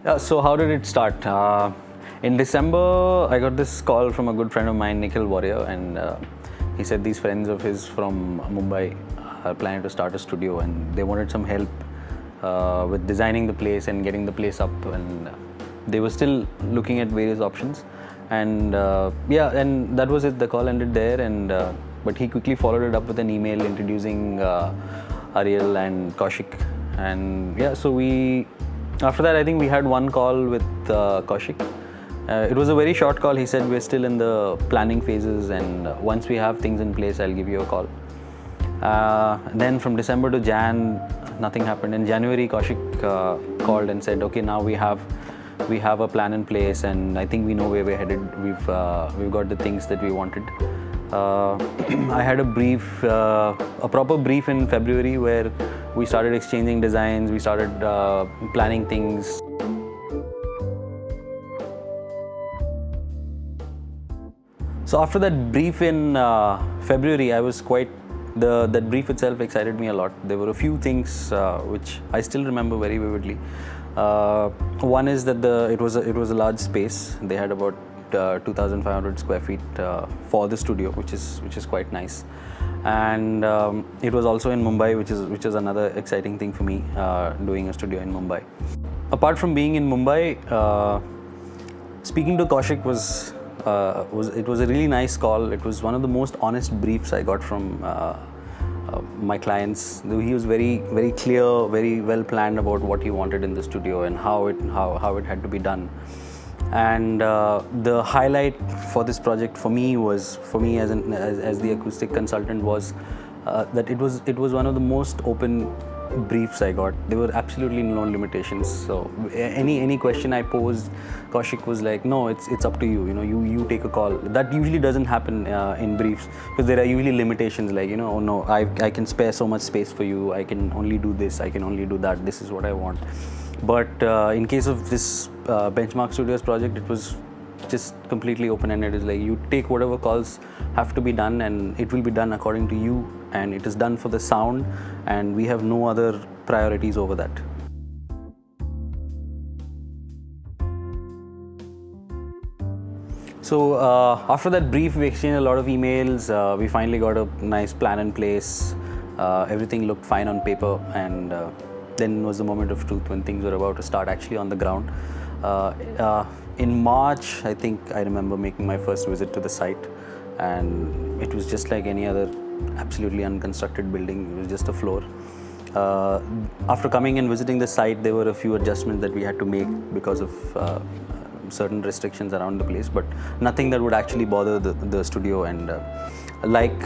So how did it start? In December, I got this call from a good friend of mine, Nikhil Warrior, and he said these friends of his from Mumbai are planning to start a studio, and they wanted some help with designing the place and getting the place up, and they were still looking at various options. And and that was it. The call ended there, and but he quickly followed it up with an email introducing Ariel and Kaushik, and so after that, I think we had one call with Kaushik. It was a very short call. He said we're still in the planning phases, and once we have things in place, I'll give you a call. Then from December to Jan, nothing happened. In January, Kaushik called and said, "Okay, now we have a plan in place, and I think we know where we're headed. We've got the things that we wanted." I had a proper brief in February where we started exchanging designs, we started planning things. So after that brief in February, that brief itself excited me a lot. There were a few things which I still remember very vividly. One is that it was a large space. They had about 2,500 square feet for the studio, which is quite nice. And it was also in Mumbai, which is another exciting thing for me, doing a studio in Mumbai. Apart from being in Mumbai, speaking to Kaushik was a really nice call. It was one of the most honest briefs I got from my clients. He was very, very clear, very well planned about what he wanted in the studio and how it had to be done. And the highlight for this project for me as the acoustic consultant was that it was one of the most open briefs I got. There were absolutely no limitations. So any question I posed, Kaushik was like, "No, it's up to you. You take a call." That usually doesn't happen in briefs, because there are usually limitations like, "Oh no, I can spare so much space for you. I can only do this. I can only do that. This is what I want." But in case of this BenchMark Studios project, it was just completely open-ended. It's like you take whatever calls have to be done, and it will be done according to you, and it is done for the sound, and we have no other priorities over that. So after that brief, we exchanged a lot of emails. We finally got a nice plan in place. Everything looked fine on paper, and then was the moment of truth when things were about to start actually on the ground. In March, I think I remember making my first visit to the site, and it was just like any other absolutely unconstructed building. It was just a floor. After coming and visiting the site, there were a few adjustments that we had to make because of certain restrictions around the place, but nothing that would actually bother the studio. And like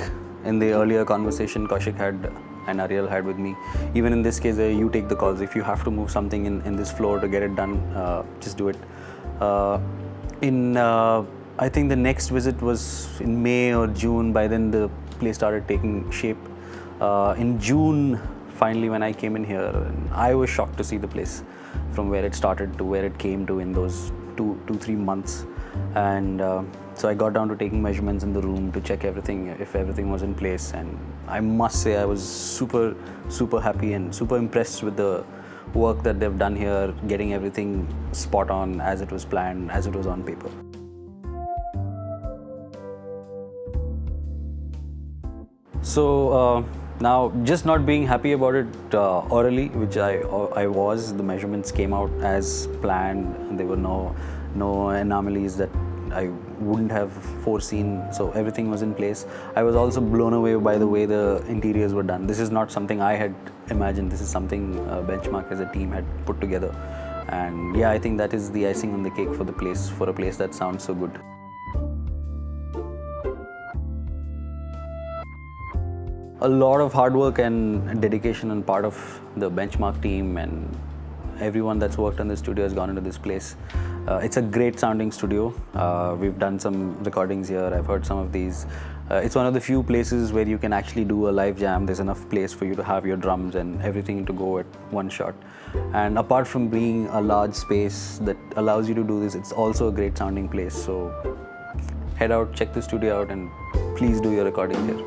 in the earlier conversation Kaushik had and Ariel had with me, even in this case, you take the calls. If you have to move something in this floor to get it done, just do it. I think the next visit was in May or June. By then the place started taking shape. In June, finally, when I came in here, I was shocked to see the place from where it started to where it came to in those 2-3 months. And so I got down to taking measurements in the room to check if everything was in place. And I must say I was super, super happy and super impressed with the work that they've done here, getting everything spot on as it was planned, as it was on paper. So now, just not being happy about it orally, which I was, the measurements came out as planned. There were no anomalies that I wouldn't have foreseen, so everything was in place. I was also blown away by the way the interiors were done. This is not something I had imagined. This is something BenchMark as a team had put together. And yeah, I think that is the icing on the cake for a place that sounds so good. A lot of hard work and dedication on part of the BenchMark team, and everyone that's worked on the studio has gone into this place. It's a great sounding studio. We've done some recordings here. I've heard some of these. It's one of the few places where you can actually do a live jam. There's enough place for you to have your drums and everything to go at one shot. And apart from being a large space that allows you to do this, it's also a great sounding place. So head out, check the studio out, and please do your recording here.